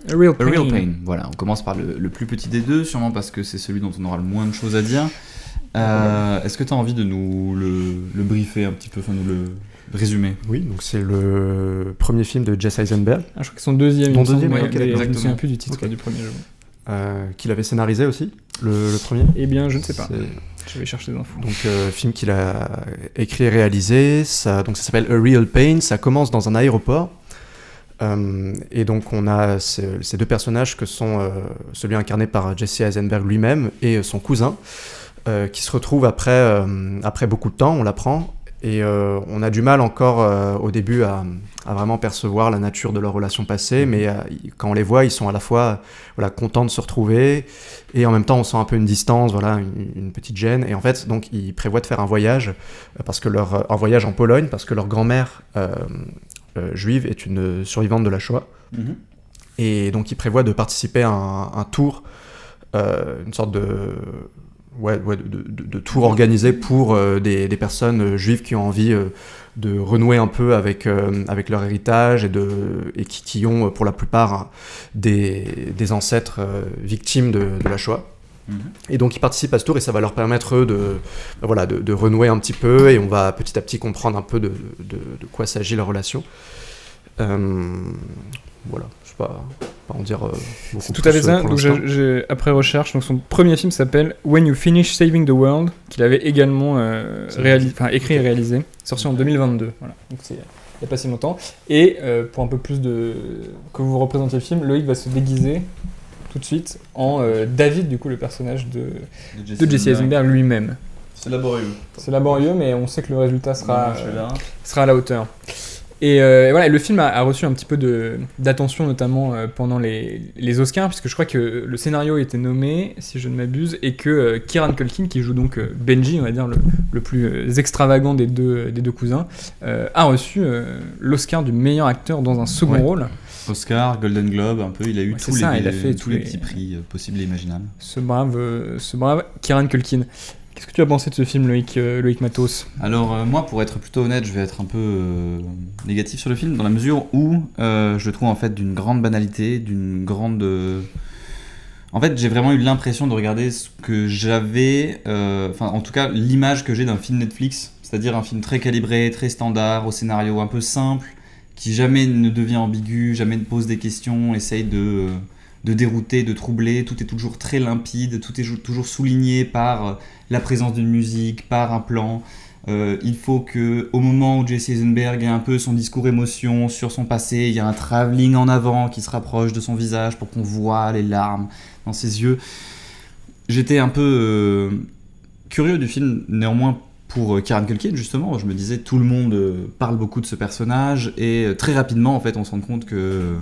A Real A Real Pain. Pain. Voilà, on commence par le plus petit des deux, sûrement parce que c'est celui dont on aura le moins de choses à dire. Est-ce que tu as envie de nous le briefer un petit peu, enfin nous le résumer? Oui, donc c'est le premier film de Jesse Eisenberg, Ah, je crois que son deuxième. Ton il me semble, deuxième, ouais, ok, mais d'accord. je me souviens Exactement. plus du titre Ok. du premier jeu. qu'il avait scénarisé aussi, le premier. Eh bien, je ne sais pas. C'est- Je vais chercher des infos. Donc, film qu'il a écrit et réalisé, ça s'appelle A Real Pain, ça commence dans un aéroport. Et donc, on a ces deux personnages que sont celui incarné par Jesse Eisenberg lui-même et son cousin, qui se retrouvent après beaucoup de temps, on l'apprend. Et on a du mal encore au début à vraiment percevoir la nature de leur relation passée, mais quand on les voit, ils sont à la fois contents de se retrouver, et en même temps on sent un peu une distance, une petite gêne. Et en fait, donc, ils prévoient de faire un voyage, un voyage en Pologne, parce que leur grand-mère juive est une survivante de la Shoah. Mhm. Et donc ils prévoient de participer à un tour, une sorte de tour organisé pour des personnes juives qui ont envie de renouer un peu avec leur héritage et qui ont pour la plupart des ancêtres victimes de la Shoah. Mhm. Et donc ils participent à ce tour et ça va leur permettre eux de renouer un petit peu, et on va petit à petit comprendre un peu de quoi s'agit leur relation. Voilà, je sais pas en dire beaucoup C'est tout plus, à fait ça. pour Donc, l'instant. après recherche, donc son premier film s'appelle When You Finish Saving the World, qu'il avait également écrit et réalisé, sorti en 2022. Voilà. Donc c'est il n'y a pas si longtemps. Et pour un peu plus que vous représentiez le film, Loïc va se déguiser tout de suite en David, du coup, le personnage de Jesse Eisenberg lui-même. C'est laborieux. C'est laborieux, mais on sait que le résultat sera Là. à la hauteur. Et voilà, le film a reçu un petit peu d'attention, notamment pendant les Oscars, puisque je crois que le scénario était nommé, si je ne m'abuse, et que Kieran Culkin, qui joue donc Benji, on va dire le plus extravagant des deux cousins, a reçu l'Oscar du meilleur acteur dans un second Ouais. rôle. Oscar, Golden Globe, un peu, il a eu Ouais, c'est ça, il a fait tous les petits prix possibles et imaginables. Ce brave Kieran Culkin. Qu'est-ce que tu as pensé de ce film, Loïc Matos? Alors moi, pour être plutôt honnête, je vais être un peu négatif sur le film, dans la mesure où je le trouve en fait d'une grande banalité, d'une grande... En fait, j'ai vraiment eu l'impression de regarder ce que j'avais, enfin en tout cas l'image que j'ai d'un film Netflix, c'est-à-dire un film très calibré, très standard, au scénario un peu simple, qui jamais ne devient ambigu, jamais ne pose des questions, essaye de dérouter, de troubler, tout est toujours très limpide, tout est toujours souligné par la présence d'une musique, par un plan. Il faut qu'au moment où Jesse Eisenberg a un peu son discours émotion sur son passé, il y a un travelling en avant qui se rapproche de son visage pour qu'on voit les larmes dans ses yeux. J'étais un peu curieux du film, néanmoins, pour Kieran Culkin, justement. Je me disais, tout le monde parle beaucoup de ce personnage, et très rapidement, en fait, on se rend compte que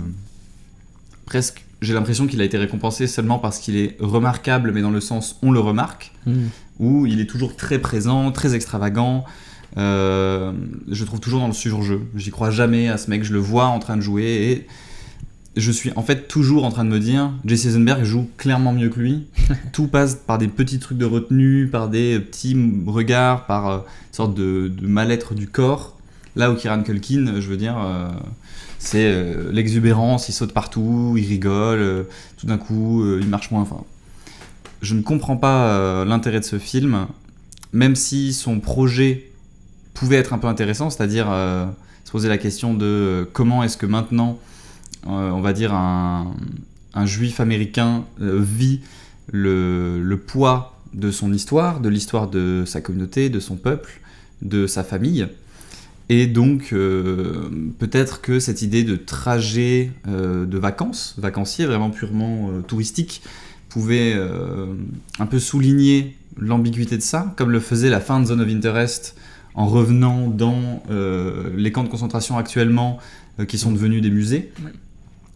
presque, j'ai l'impression qu'il a été récompensé seulement parce qu'il est remarquable, mais dans le sens on le remarque, où il est toujours très présent, très extravagant. Je trouve toujours dans le surjeu. J'y crois jamais à ce mec, je le vois en train de jouer, et je suis en fait toujours en train de me dire, Jesse Eisenberg joue clairement mieux que lui. Tout passe par des petits trucs de retenue, par des petits regards, par une sorte de mal-être du corps. Là où Kieran Culkin, je veux dire, c'est l'exubérance, il saute partout, il rigole, tout d'un coup, il marche moins. Enfin, je ne comprends pas l'intérêt de ce film, même si son projet pouvait être un peu intéressant, c'est-à-dire se poser la question de comment est-ce que maintenant, on va dire, un juif américain vit le poids de son histoire, de l'histoire de sa communauté, de son peuple, de sa famille. Et donc, peut-être que cette idée de trajet de vacances, vacancier, vraiment purement touristique, pouvait un peu souligner l'ambiguïté de ça, comme le faisait la fin de Zone of Interest, en revenant dans les camps de concentration actuellement, qui sont devenus des musées. Ouais.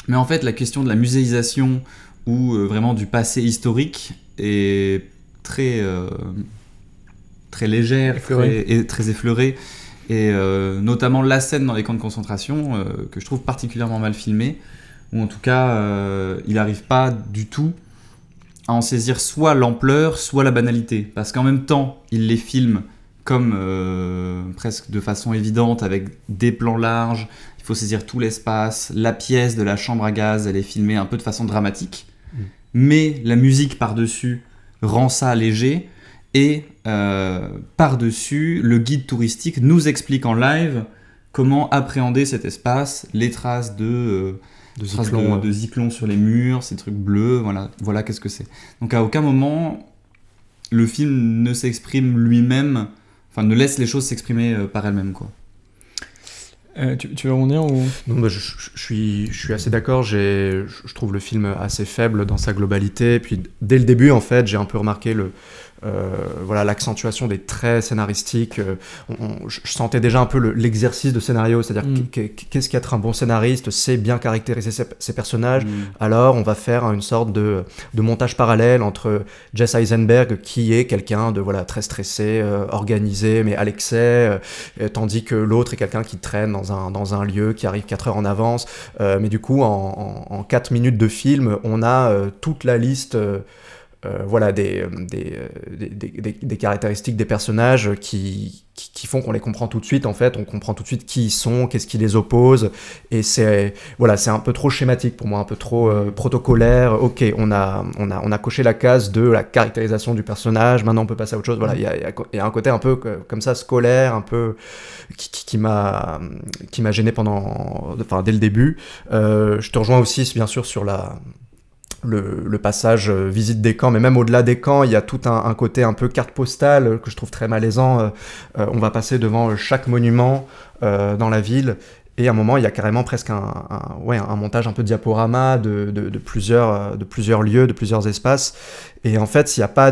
Mais en fait, la question de la muséisation, ou vraiment du passé historique, est très légère, très effleurée. Et notamment la scène dans les camps de concentration, que je trouve particulièrement mal filmée, où en tout cas, il n'arrive pas du tout à en saisir soit l'ampleur, soit la banalité. Parce qu'en même temps, il les filme comme presque de façon évidente, avec des plans larges, il faut saisir tout l'espace, la pièce de la chambre à gaz, elle est filmée un peu de façon dramatique, mais la musique par-dessus rend ça léger, et par-dessus, le guide touristique nous explique en live comment appréhender cet espace, les traces de zyklon sur les murs, ces trucs bleus, voilà qu'est-ce que c'est. Donc à aucun moment, le film ne s'exprime lui-même, enfin ne laisse les choses s'exprimer par elles-mêmes, quoi. Tu veux rebondir ou... Non, je suis assez d'accord, je trouve le film assez faible dans sa globalité, et puis dès le début en fait j'ai un peu remarqué l'accentuation des traits scénaristiques. Je sentais déjà un peu l'exercice de scénario, c'est-à-dire qu'est-ce qu'être un bon scénariste, c'est bien caractériser ses personnages, alors on va faire une sorte de montage parallèle entre Jesse Eisenberg qui est quelqu'un de très stressé, organisé mais à l'excès, tandis que l'autre est quelqu'un qui traîne dans un lieu, qui arrive 4 heures en avance, mais du coup en 4 minutes de film on a toute la liste des caractéristiques des personnages qui font qu'on les comprend tout de suite. En fait, on comprend tout de suite qui ils sont, qu'est-ce qui les oppose, et c'est un peu trop schématique pour moi, un peu trop protocolaire. Ok, on a coché la case de la caractérisation du personnage, maintenant on peut passer à autre chose. Voilà, il y a un côté un peu comme ça, scolaire, un peu qui m'a gêné dès le début. Je te rejoins aussi bien sûr sur le passage visite des camps, mais même au-delà des camps, il y a tout un côté un peu carte postale que je trouve très malaisant. On va passer devant chaque monument dans la ville, et à un moment, il y a carrément presque un montage un peu diaporama de plusieurs lieux, de plusieurs espaces. Et en fait, il n'y a pas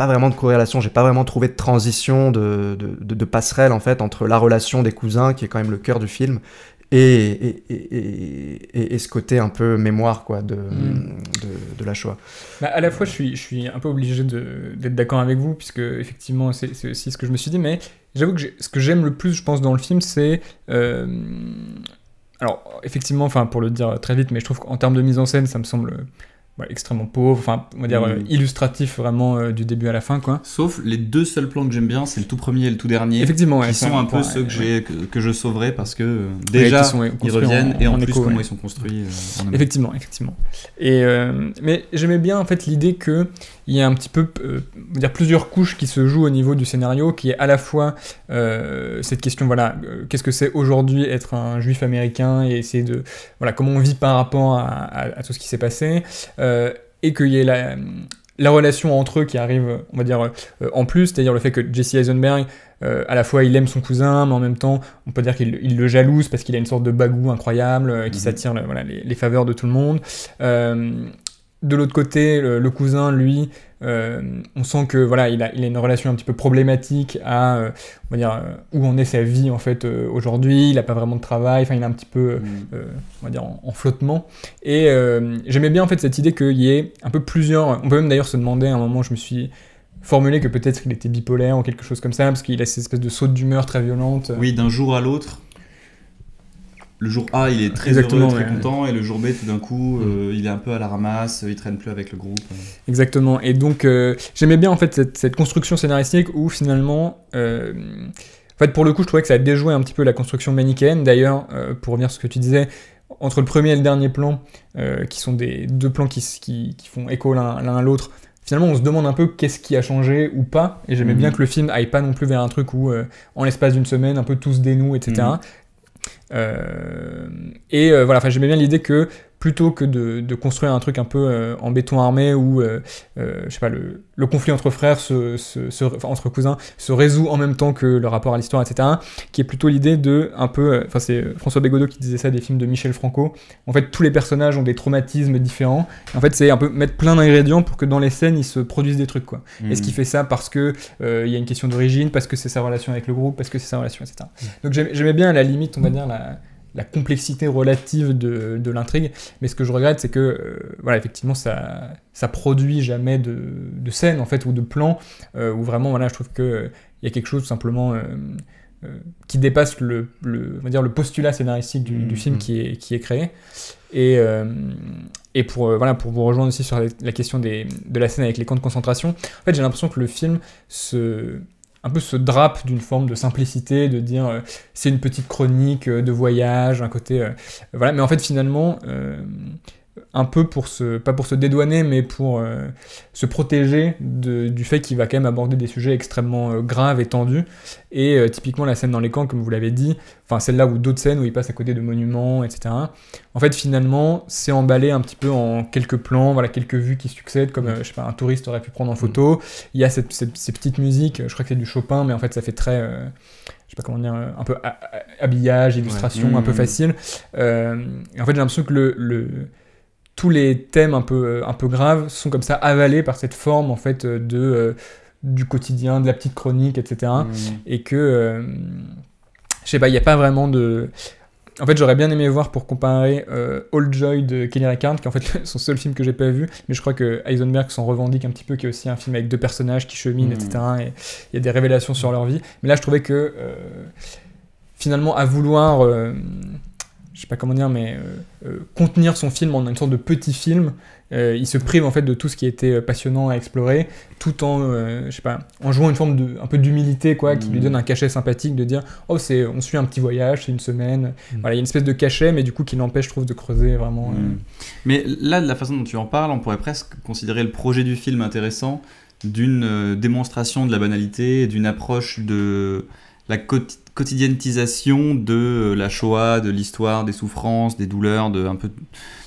vraiment de corrélation, j'ai pas vraiment trouvé de transition, de passerelle en fait, entre la relation des cousins, qui est quand même le cœur du film, et ce côté un peu mémoire quoi, de la Shoah. À la fois, je suis un peu obligé d'être d'accord avec vous, puisque effectivement, c'est aussi ce que je me suis dit, mais j'avoue que ce que j'aime le plus, je pense, dans le film, c'est... alors, effectivement, pour le dire très vite, mais je trouve qu'en termes de mise en scène, ça me semble... extrêmement pauvre, on va dire illustratif vraiment du début à la fin, quoi. Sauf les 2 seuls plans que j'aime bien, c'est le tout premier et le tout dernier, effectivement, qui sont un peu ceux que je sauverai, parce que déjà ils reviennent, et en plus comment ils sont construits. Effectivement. Et mais j'aimais bien en fait l'idée que il y a un petit peu plusieurs couches qui se jouent au niveau du scénario, qui est à la fois cette question, qu'est-ce que c'est aujourd'hui être un juif américain, et essayer de comment on vit par rapport à tout ce qui s'est passé, et qu'il y ait la relation entre eux qui arrive, on va dire, en plus, c'est-à-dire le fait que Jesse Eisenberg, à la fois il aime son cousin, mais en même temps on peut dire qu'il le jalouse parce qu'il a une sorte de bagou incroyable qui s'attire les faveurs de tout le monde. De l'autre côté, le cousin, lui, on sent que il a une relation un petit peu problématique à on va dire où en est sa vie en fait aujourd'hui. Il a pas vraiment de travail, il est un petit peu on va dire en flottement. Et j'aimais bien en fait cette idée qu'il y ait un peu plusieurs. On peut même d'ailleurs se demander à un moment, je me suis formulé que peut-être qu'il était bipolaire ou quelque chose comme ça, parce qu'il a cette espèce de saute d'humeur très violente. Oui, d'un jour à l'autre. Le jour A, il est très heureux, très content, et le jour B, tout d'un coup, il est un peu à la ramasse, il traîne plus avec le groupe. Exactement, et donc j'aimais bien en fait cette construction scénaristique où finalement, en fait pour le coup, je trouvais que ça a déjoué un petit peu la construction manichéenne. D'ailleurs, pour revenir sur ce que tu disais, entre le premier et le dernier plan, qui sont des 2 plans qui font écho l'un à l'autre, finalement on se demande un peu qu'est-ce qui a changé ou pas, et j'aimais bien que le film aille pas non plus vers un truc où en l'espace d'une semaine un peu tout se dénoue, etc. J'aimais bien l'idée que plutôt que de construire un truc un peu en béton armé où je sais pas, le conflit entre frères entre cousins se résout en même temps que le rapport à l'histoire, etc., qui est plutôt l'idée de un peu, c'est François Bégodeau qui disait ça des films de Michel Franco, en fait tous les personnages ont des traumatismes différents, et en fait c'est un peu mettre plein d'ingrédients pour que dans les scènes ils se produisent des trucs, quoi. Est-ce qu'il fait ça parce que il y a une question d'origine, parce que c'est sa relation avec le groupe, parce que c'est sa relation, etc. Donc j'aimais bien à la limite, on va dire, la complexité relative de l'intrigue, mais ce que je regrette, c'est que effectivement ça produit jamais de scène en fait, ou de plan où vraiment je trouve que il y a quelque chose tout simplement qui dépasse on va dire, le postulat scénaristique du film qui est créé. Et pour vous rejoindre aussi sur la question de la scène avec les camps de concentration, en fait j'ai l'impression que le film un peu se drape d'une forme de simplicité, de dire c'est une petite chronique de voyage, un côté... voilà, mais en fait finalement... un peu pas pour se dédouaner, mais pour se protéger du fait qu'il va quand même aborder des sujets extrêmement graves et tendus. Et typiquement la scène dans les camps, comme vous l'avez dit, enfin celle-là ou d'autres scènes où il passe à côté de monuments, etc. En fait, finalement, c'est emballé un petit peu en quelques plans, voilà, quelques vues qui succèdent, comme je sais pas, un touriste aurait pu prendre en photo. Il y a ces petites musiques, je crois que c'est du Chopin, mais en fait ça fait très... je sais pas comment dire, un peu habillage, illustration, un peu facile. Et en fait, j'ai l'impression que tous les thèmes un peu graves sont comme ça avalés par cette forme en fait du quotidien, de la petite chronique, etc. Et que je sais pas, il n'y a pas vraiment de... En fait, j'aurais bien aimé voir pour comparer All Joy de Kelly Reichardt, qui est en fait son seul film que j'ai pas vu, mais je crois que Eisenberg s'en revendique un petit peu, qui est aussi un film avec 2 personnages qui cheminent, etc. Et il y a des révélations sur leur vie. Mais là, je trouvais que finalement, à vouloir... je sais pas comment dire, mais contenir son film en une sorte de petit film, il se prive en fait de tout ce qui était passionnant à explorer, tout en, je sais pas, en jouant une forme un peu d'humilité, quoi, qui lui donne un cachet sympathique de dire, oh, on suit un petit voyage, c'est une semaine, voilà, il y a une espèce de cachet, mais du coup qui l'empêche, je trouve, de creuser vraiment. Mais là, de la façon dont tu en parles, on pourrait presque considérer le projet du film intéressant d'une démonstration de la banalité, d'une approche de la quotidiennisation de la Shoah, de l'histoire, des souffrances, des douleurs, de un peu toutes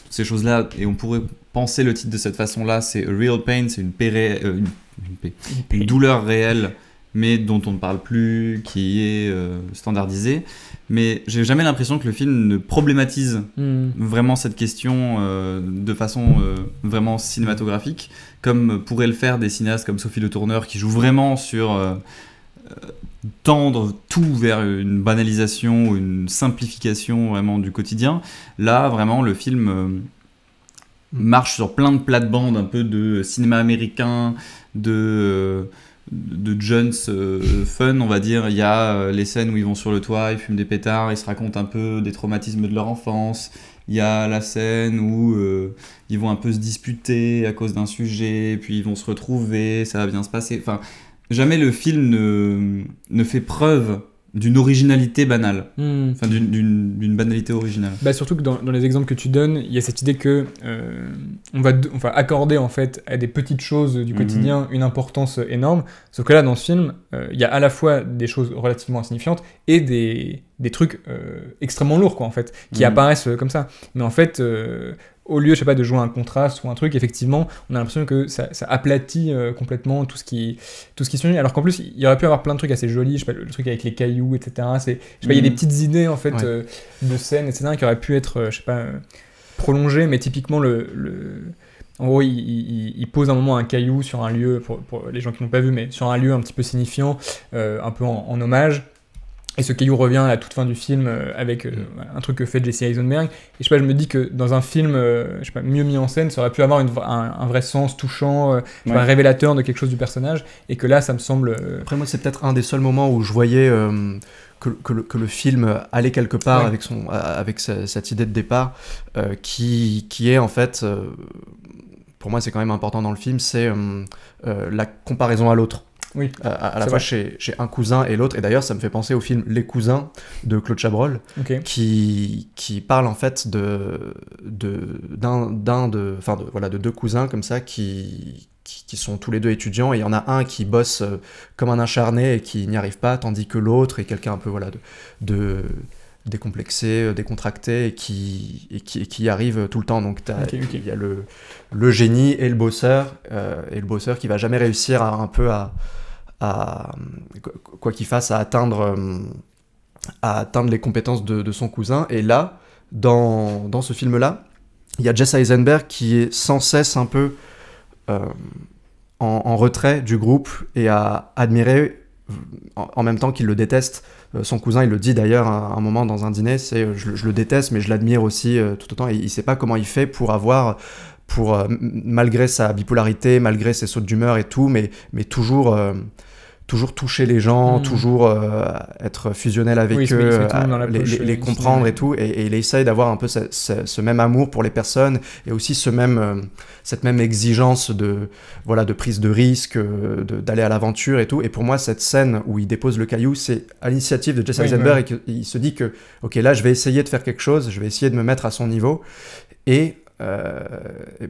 ces choses-là. Et on pourrait penser le titre de cette façon-là, c'est A Real Pain, c'est une douleur réelle, mais dont on ne parle plus, qui est standardisée. Mais j'ai jamais l'impression que le film ne problématise vraiment cette question de façon vraiment cinématographique, comme pourraient le faire des cinéastes comme Sophie Le Tourneur, qui jouent vraiment sur... tendre tout vers une banalisation ou une simplification vraiment du quotidien. Là, vraiment, le film marche sur plein de plates-bandes, un peu de cinéma américain, de Jones fun, on va dire. Il y a les scènes où ils vont sur le toit, ils fument des pétards, ils se racontent un peu des traumatismes de leur enfance. Il y a la scène où ils vont un peu se disputer à cause d'un sujet, puis ils vont se retrouver, ça va bien se passer. Enfin, jamais le film ne fait preuve d'une originalité banale, enfin d'une banalité originale. Bah surtout que dans les exemples que tu donnes, il y a cette idée que on va accorder en fait à des petites choses du quotidien une importance énorme, sauf que là dans ce film, il y a à la fois des choses relativement insignifiantes et des trucs extrêmement lourds quoi en fait, qui apparaissent comme ça. Mais en fait, au lieu, je sais pas, de jouer un contraste ou un truc, effectivement, on a l'impression que ça aplatit complètement tout ce qui s'unit. Alors qu'en plus, il y aurait pu avoir plein de trucs assez jolis, je sais pas, le truc avec les cailloux, etc. Je sais pas, il y a des petites idées en fait de scènes, etc. qui auraient pu être, je sais pas, prolongées, mais typiquement en gros, il pose un moment un caillou sur un lieu, pour les gens qui n'ont pas vu, mais sur un lieu un petit peu signifiant, un peu en hommage. Et ce caillou revient à la toute fin du film avec un truc que fait Jesse Eisenberg. Et je sais pas, je me dis que dans un film je sais pas, mieux mis en scène, ça aurait pu avoir un vrai sens touchant, un révélateur de quelque chose du personnage. Et que là, ça me semble... Après moi, c'est peut-être un des seuls moments où je voyais que le film allait quelque part avec cette idée de départ qui est en fait... pour moi, c'est quand même important dans le film, c'est la comparaison à l'autre. Oui, à la fois chez un cousin et l'autre, et d'ailleurs ça me fait penser au film Les Cousins de Claude Chabrol, qui parle en fait de deux cousins comme ça qui sont tous les deux étudiants, et il y en a un qui bosse comme un acharné et qui n'y arrive pas, tandis que l'autre est quelqu'un un peu de décomplexé, décontracté, et qui y arrive tout le temps. Donc il y a le génie et le bosseur qui va jamais réussir à quoi qu'il fasse, à atteindre les compétences de son cousin. Et là, dans ce film-là, il y a Jesse Eisenberg qui est sans cesse un peu en retrait du groupe et à admirer en même temps qu'il le déteste. Son cousin, il le dit d'ailleurs à un moment dans un dîner, c'est je le déteste mais je l'admire aussi tout autant, et il sait pas comment il fait malgré sa bipolarité, malgré ses sautes d'humeur et tout, mais toujours toujours toucher les gens, toujours être fusionnel avec eux, les comprendre et tout. Et il essaye d'avoir un peu ce même amour pour les personnes et aussi cette même exigence de prise de risque, d'aller à l'aventure et tout. Et pour moi, cette scène où il dépose le caillou, c'est à l'initiative de Jesse Eisenberg et qu'il se dit que, ok, là, je vais essayer de faire quelque chose, je vais essayer de me mettre à son niveau. Et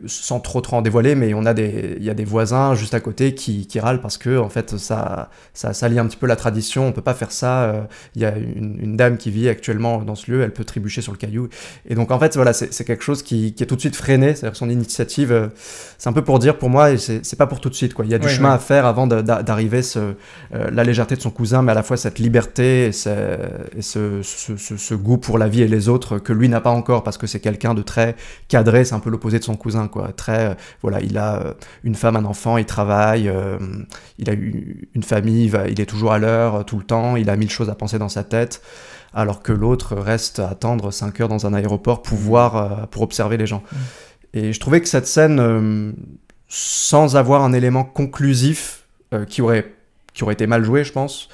sans trop en dévoiler, mais il y a des voisins juste à côté qui râlent parce que en fait ça salit un petit peu la tradition, on peut pas faire ça. Il y a une dame qui vit actuellement dans ce lieu, elle peut trébucher sur le caillou, et donc en fait voilà, c'est quelque chose qui est tout de suite freiné, c'est-à-dire son initiative, c'est un peu pour dire pour moi, et c'est pas pour tout de suite quoi. Il y a du chemin à faire avant d'arriver la légèreté de son cousin, mais à la fois cette liberté et ce goût pour la vie et les autres que lui n'a pas encore, parce que c'est quelqu'un de très cadré. C'est un peu l'opposé de son cousin, quoi. Très, voilà, il a une femme, un enfant, il travaille, il a une famille, il est toujours à l'heure tout le temps, il a 1000 choses à penser dans sa tête, alors que l'autre reste à attendre 5 heures dans un aéroport pour observer les gens. Et je trouvais que cette scène, sans avoir un élément conclusif qui aurait été mal joué, je pense,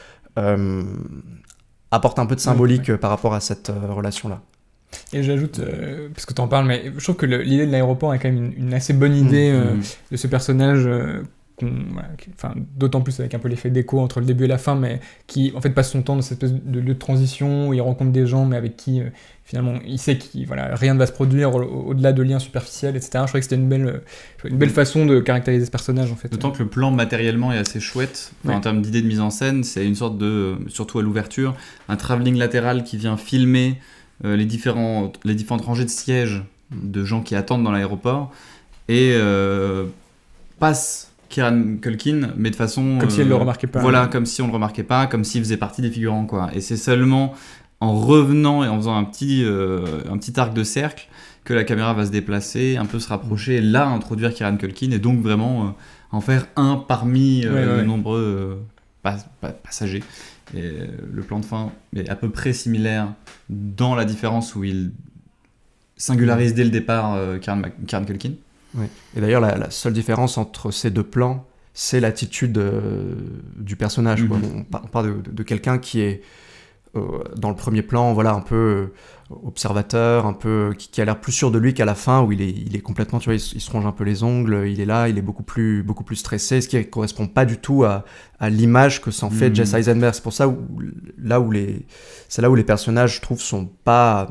apporte un peu de symbolique par rapport à cette relation-là. Et j'ajoute, parce que tu en parles, mais je trouve que l'idée de l'aéroport est quand même une assez bonne idée de ce personnage, d'autant plus avec un peu l'effet d'écho entre le début et la fin, mais qui en fait passe son temps dans cette espèce de lieu de transition où il rencontre des gens, mais avec qui finalement il sait rien ne va se produire au-delà de liens superficiels, etc. Je trouvais que c'était une belle façon de caractériser ce personnage en fait. D'autant que le plan matériellement est assez chouette, en termes d'idée de mise en scène, c'est une sorte de, surtout à l'ouverture, un travelling latéral qui vient filmer les différentes rangées de sièges de gens qui attendent dans l'aéroport et passe Kieran Culkin, mais de façon... Comme si elle le remarquait pas. Voilà, comme si on le remarquait pas, comme s'il faisait partie des figurants, quoi. Et c'est seulement en revenant et en faisant un petit arc de cercle que la caméra va se déplacer, un peu se rapprocher, et là introduire Kieran Culkin, et donc vraiment en faire un parmi de nombreux passagers. Et le plan de fin est à peu près similaire dans la différence où il singularise dès le départ Kieran Culkin. Oui. Et d'ailleurs, la seule différence entre ces deux plans, c'est l'attitude du personnage. Quoi. On parle de quelqu'un qui est dans le premier plan, voilà, un peu observateur, un peu qui a l'air plus sûr de lui qu'à la fin, où il est complètement, tu vois, il se ronge un peu les ongles, il est là, il est beaucoup plus stressé, ce qui ne correspond pas du tout à l'image que s'en fait Jesse Eisenberg. C'est pour ça c'est là où les personnages, je trouve, sont pas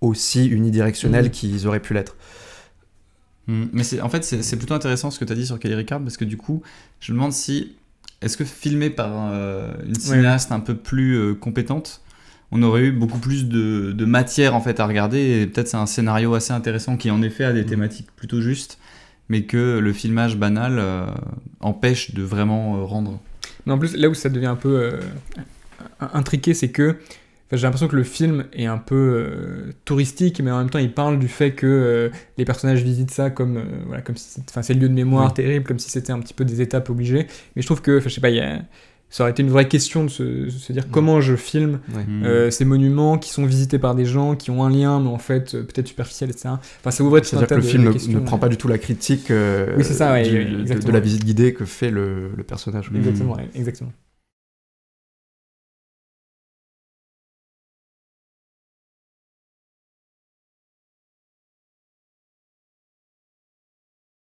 aussi unidirectionnels qu'ils auraient pu l'être. Mais c'est plutôt intéressant ce que tu as dit sur Kelly Reichardt, parce que du coup, je me demande si, est-ce que filmé par une cinéaste un peu plus compétente, on aurait eu beaucoup plus de matière en fait à regarder, et peut-être c'est un scénario assez intéressant qui en effet a des thématiques plutôt justes, mais que le filmage banal empêche de vraiment rendre. Mais en plus, là où ça devient un peu intriqué, c'est que j'ai l'impression que le film est un peu touristique, mais en même temps il parle du fait que les personnages visitent ça comme si c'est le lieu de mémoire terrible, comme si c'était un petit peu des étapes obligées. Mais je trouve que, je sais pas, ça aurait été une vraie question de se dire comment je filme ces monuments qui sont visités par des gens qui ont un lien, mais en fait peut-être superficiel, etc. Enfin, ça ouvrait tout un tas de questions. C'est-à-dire que le film ne prend pas du tout la critique de la visite guidée que fait le personnage. Exactement.